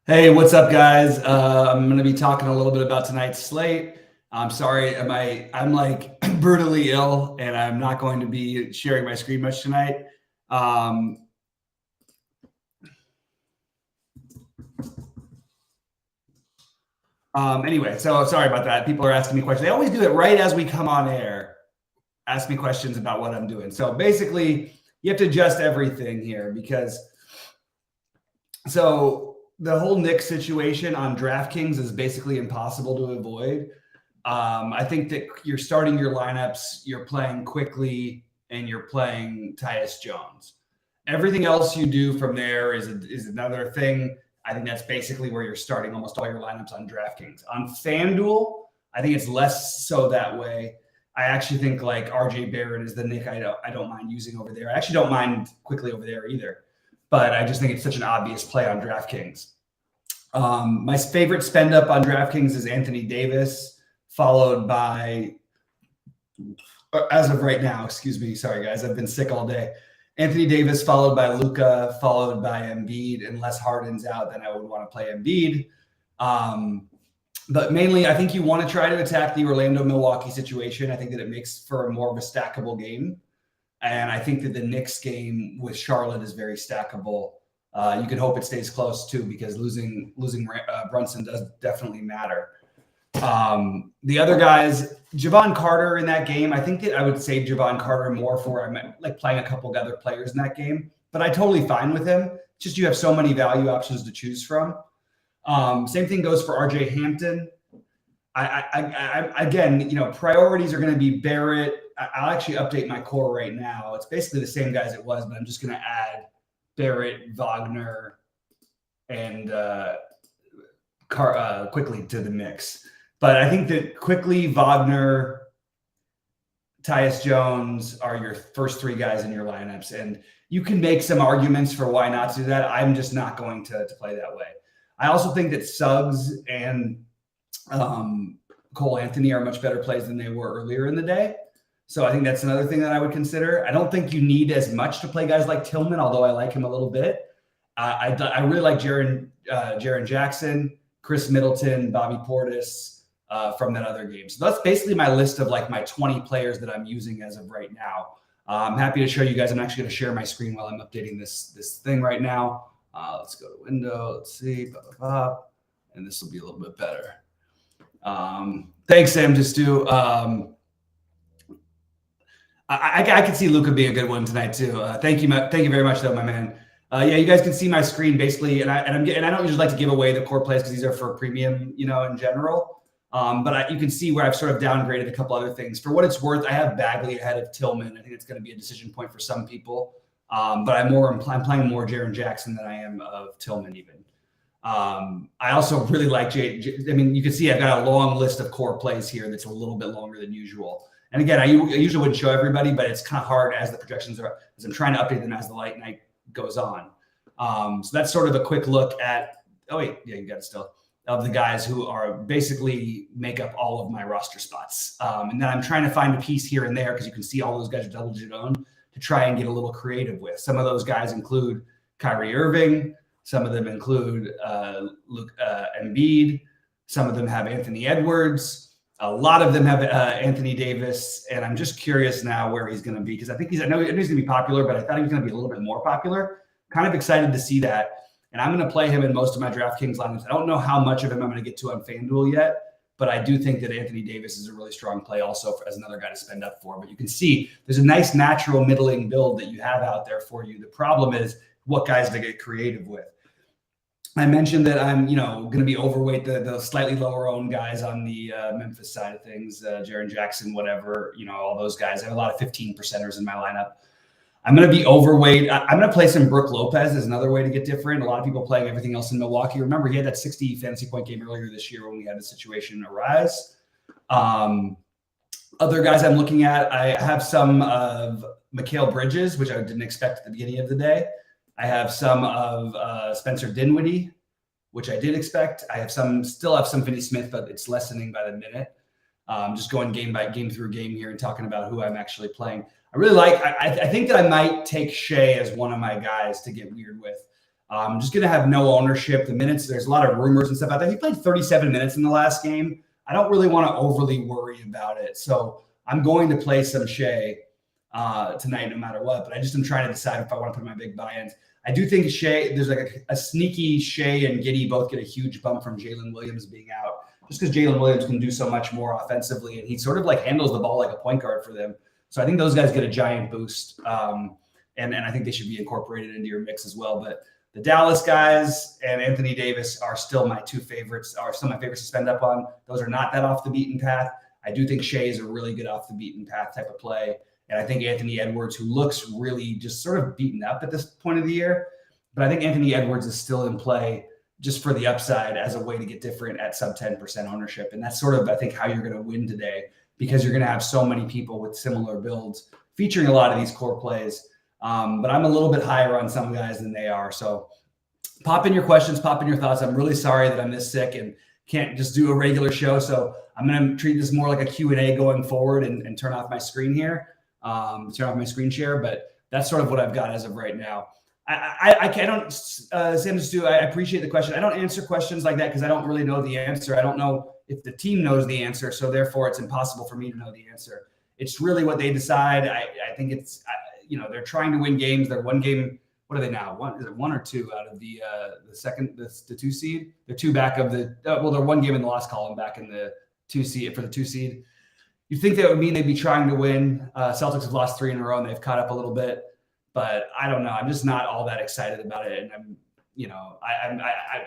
Hey, what's up, guys? I'm going to be talking a little bit about tonight's slate. I'm sorry, I'm like brutally ill, and I'm not going to be sharing my screen much tonight. Um, anyway, so sorry about that. People are asking me questions. They always do it right as we come on air. Ask me questions about what I'm doing. So basically, you have to adjust everything here because the whole Knicks situation on DraftKings is basically impossible to avoid. I think that you're starting your lineups, you're playing quickly, and you're playing Tyus Jones. Everything else you do from there is another thing. I think that's basically where you're starting almost all your lineups on DraftKings. On FanDuel, I think it's less so that way. I actually think like RJ Barrett is the Nick I don't mind using over there. I actually don't mind quickly over there either, but I just think it's such an obvious play on DraftKings. My favorite spend up on DraftKings is Anthony Davis, followed by, as of right now, excuse me, sorry guys, I've been sick all day. Anthony Davis, followed by Luka, followed by Embiid. Unless Harden's out, then I would want to play Embiid. But mainly, I think you want to try to attack the Orlando-Milwaukee situation. I think that it makes for a more of a stackable game. And I think that the Knicks game with Charlotte is very stackable. You can hope it stays close too, because losing Brunson does definitely matter. The other guys, Javon Carter in that game, I think that I would save Javon Carter more for I'm like playing a couple of other players in that game, but I totally fine with him. It's just you have so many value options to choose from. Same thing goes for RJ Hampton. I again, priorities are going to be Barrett. I'll actually update my core right now. It's basically the same guys it was, but I'm just going to add Barrett, Wagner, and quickly to the mix. But I think that quickly, Wagner, Tyus Jones are your first three guys in your lineups. And you can make some arguments for why not to do that. I'm just not going to play that way. I also think that Suggs and Cole Anthony are much better plays than they were earlier in the day. So I think that's another thing that I would consider. I don't think you need as much to play guys like Tillman, although I like him a little bit. I really like Jaren Jackson, Chris Middleton, Bobby Portis from that other game. So that's basically my list of like my 20 players that I'm using as of right now. I'm happy to show you guys. I'm actually going to share my screen while I'm updating this thing right now. Let's go to window. Let's see. And this will be a little bit better. Thanks, Sam. Just do. I could see Luka being a good one tonight too. Thank you very much, though, my man. Yeah, you guys can see my screen basically, and I don't usually like to give away the core plays because these are for premium, in general. But you can see where I've sort of downgraded a couple other things. For what it's worth, I have Bagley ahead of Tillman. I think it's going to be a decision point for some people. But I'm playing more Jaren Jackson than I am of Tillman even. I also really like you can see I've got a long list of core plays here that's a little bit longer than usual. And again, I usually wouldn't show everybody, but it's kind of hard as the projections are, as I'm trying to update them as the light night goes on. So that's sort of a quick look at, oh wait, yeah, you got it still, of the guys who are basically make up all of my roster spots. And then I'm trying to find a piece here and there because you can see all those guys are double-digit owned to try and get a little creative with. Some of those guys include Kyrie Irving. Some of them include Embiid. Some of them have Anthony Edwards. A lot of them have Anthony Davis. And I'm just curious now where he's going to be because I know he's going to be popular, but I thought he was going to be a little bit more popular. Kind of excited to see that. And I'm going to play him in most of my DraftKings lineups. I don't know how much of him I'm going to get to on FanDuel yet, but I do think that Anthony Davis is a really strong play also as another guy to spend up for. But you can see there's a nice natural middling build that you have out there for you. The problem is what guys to get creative with. I mentioned that I'm, going to be overweight the slightly lower owned guys on the Memphis side of things, Jaren Jackson, whatever, all those guys. I have a lot of 15%ers in my lineup. I'm going to be overweight. I'm going to play some Brook Lopez as another way to get different. A lot of people playing everything else in Milwaukee. Remember, he had that 60 fantasy point game earlier this year when we had the situation arise. Other guys I'm looking at, I have some of Mikal Bridges, which I didn't expect at the beginning of the day. I have some of Spencer Dinwiddie, which I did expect. I still have some Finney Smith, but it's lessening by the minute. Just going game by game through game here and talking about who I'm actually playing. I really like. I think that I might take Shea as one of my guys to get weird with. Just going to have no ownership. The minutes, there's a lot of rumors and stuff out there. He played 37 minutes in the last game. I don't really want to overly worry about it. So I'm going to play some Shea tonight no matter what. But I just am trying to decide if I want to put my big buy-ins. I do think Shea, there's like a sneaky Shea and Giddey both get a huge bump from Jalen Williams being out. Just because Jalen Williams can do so much more offensively, and he sort of like handles the ball like a point guard for them. So I think those guys get a giant boost, and I think they should be incorporated into your mix as well. But the Dallas guys and Anthony Davis are still my two favorites, are still my favorites to spend up on. Those are not that off the beaten path. I do think Shea is a really good off the beaten path type of play. And I think Anthony Edwards, who looks really just sort of beaten up at this point of the year, but I think Anthony Edwards is still in play just for the upside as a way to get different at sub 10% ownership. And that's sort of, I think, how you're going to win today, because you're going to have so many people with similar builds featuring a lot of these core plays. But I'm a little bit higher on some guys than they are. So pop in your questions, pop in your thoughts. I'm really sorry that I'm this sick and can't just do a regular show. So I'm going to treat this more like a Q&A going forward and turn off my screen here. Turn off my screen share, but that's sort of what I've got as of right now. I don't, Sam Stu, I appreciate the question. I don't answer questions like that because I don't really know the answer. I don't know if the team knows the answer, so therefore it's impossible for me to know the answer. It's really what they decide. I think it's, they're trying to win games. They're one game. What are they now? Is it one or two out of the two seed? They're two back of the, they're one game in the loss column back in the two seed for the 2 seed. You think that would mean they'd be trying to win. Celtics have lost 3 in a row and they've caught up a little bit, but I don't know. I'm just not all that excited about it. And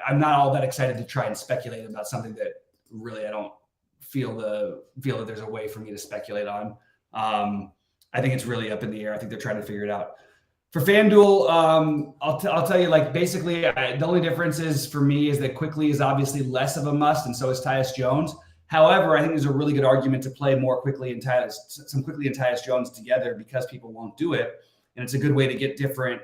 I'm not all that excited to try and speculate about something that really I don't feel that there's a way for me to speculate on. I think it's really up in the air. I think they're trying to figure it out. For FanDuel, I'll tell you, like, basically the only difference is for me is that Quickly is obviously less of a must, and so is Tyus Jones. However, I think there's a really good argument to play more Quickly and Tyus Jones together because people won't do it. And it's a good way to get different,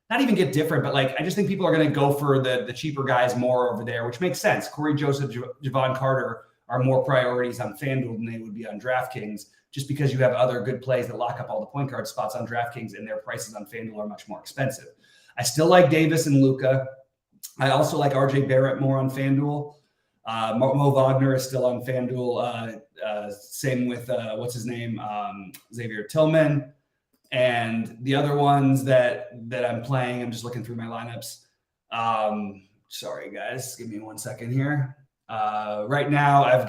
not even get different, but like, I just think people are going to go for the cheaper guys more over there, which makes sense. Corey Joseph, Javon Carter are more priorities on FanDuel than they would be on DraftKings, just because you have other good plays that lock up all the point guard spots on DraftKings and their prices on FanDuel are much more expensive. I still like Davis and Luka. I also like RJ Barrett more on FanDuel. Mo Wagner is still on FanDuel. Same with what's his name, Xavier Tillman, and the other ones that I'm playing. I'm just looking through my lineups. Sorry guys, give me 1 second here. Right now I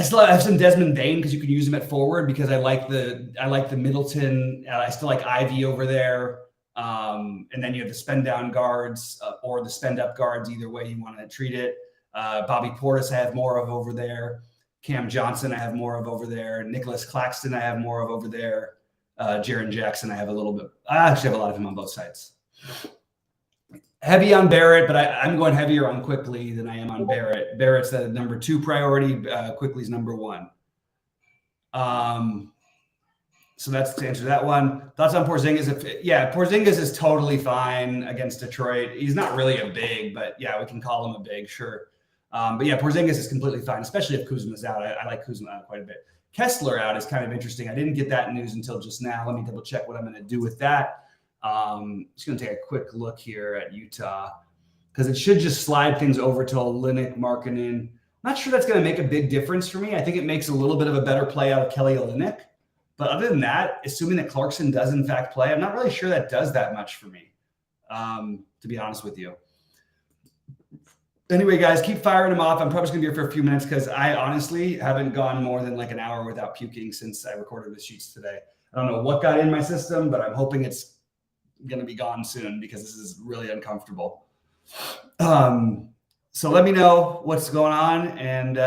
still have some Desmond Bane because you can use him at forward because I like the Middleton. I still like Ivy over there. And then you have the spend down guards or the spend up guards, either way you want to treat it. Bobby Portis I have more of over there. Cam Johnson I have more of over there. Nicholas Claxton I have more of over there. Jaren Jackson I have a little bit. I actually have a lot of him on both sides. Heavy on Barrett, but I'm going heavier on Quickly than I am on Barrett. Barrett's the number 2 priority. Quickly's number 1. So that's to answer that one. Thoughts on Porzingis? Porzingis is totally fine against Detroit. He's not really a big, but yeah, we can call him a big, sure. But yeah, Porzingis is completely fine, especially if Kuzma's out. I like Kuzma out quite a bit. Kessler out is kind of interesting. I didn't get that news until just now. Let me double check what I'm going to do with that. Just going to take a quick look here at Utah because it should just slide things over to Olynyk, Markkanen. I'm not sure that's going to make a big difference for me. I think it makes a little bit of a better play out of Kelly Olynyk. But other than that, assuming that Clarkson does in fact play, I'm not really sure that does that much for me, to be honest with you. Anyway, guys, keep firing them off. I'm probably just going to be here for a few minutes because I honestly haven't gone more than like an hour without puking since I recorded the sheets today. I don't know what got in my system, but I'm hoping it's going to be gone soon because this is really uncomfortable. So let me know what's going on. And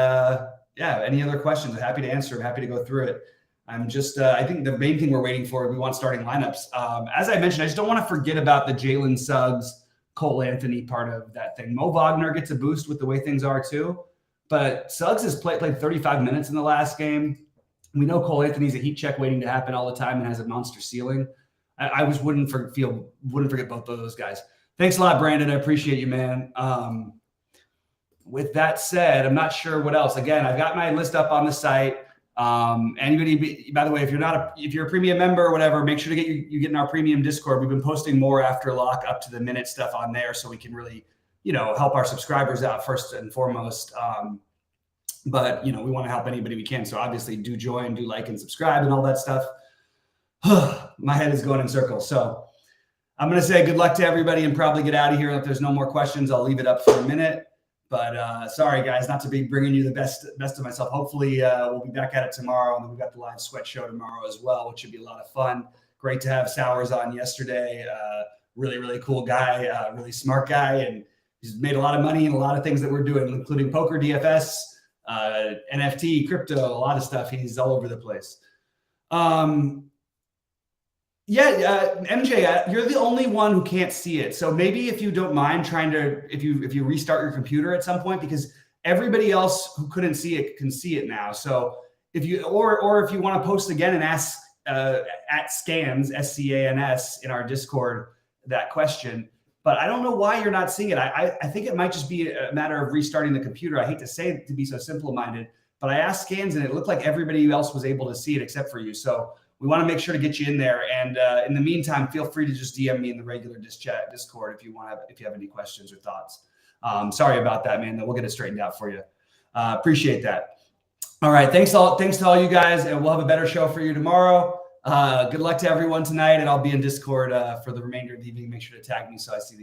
any other questions, I'm happy to answer. I'm happy to go through it. I'm just, I think the main thing we're waiting for, we want starting lineups. As I mentioned, I just don't want to forget about the Jalen Suggs, Cole Anthony part of that thing. Mo Wagner gets a boost with the way things are too, but Suggs has played 35 minutes in the last game. We know Cole Anthony's a heat check waiting to happen all the time and has a monster ceiling. I wouldn't forget both of those guys. Thanks a lot, Brandon. I appreciate you, man. With that said, I'm not sure what else. Again, I've got my list up on the site. Anybody, by the way, if you're a premium member or whatever, make sure to you get in our premium Discord. We've been posting more after lock up to the minute stuff on there, so we can really, help our subscribers out first and foremost. But we want to help anybody we can. So obviously do join, do like and subscribe and all that stuff. My head is going in circles. So I'm going to say good luck to everybody and probably get out of here. If there's no more questions, I'll leave it up for a minute. But sorry, guys, not to be bringing you the best of myself. Hopefully, we'll be back at it tomorrow. And then we've got the live sweat show tomorrow as well, which should be a lot of fun. Great to have Sowers on yesterday. Really, really cool guy, really smart guy. And he's made a lot of money in a lot of things that we're doing, including poker, DFS, NFT, crypto, a lot of stuff. He's all over the place. MJ, you're the only one who can't see it. So maybe if you don't mind if you restart your computer at some point, because everybody else who couldn't see it can see it now. So if you if you want to post again and ask at scans SCANS in our Discord that question. But I don't know why you're not seeing it. I think it might just be a matter of restarting the computer. I hate to say it to be so simple-minded, but I asked scans and it looked like everybody else was able to see it except for you. So we want to make sure to get you in there. And in the meantime, feel free to just DM me in the regular Discord if you have any questions or thoughts. Sorry about that, man. We'll get it straightened out for you. Appreciate that. All right. Thanks to all you guys, and we'll have a better show for you tomorrow. Good luck to everyone tonight, and I'll be in Discord for the remainder of the evening. Make sure to tag me so I see the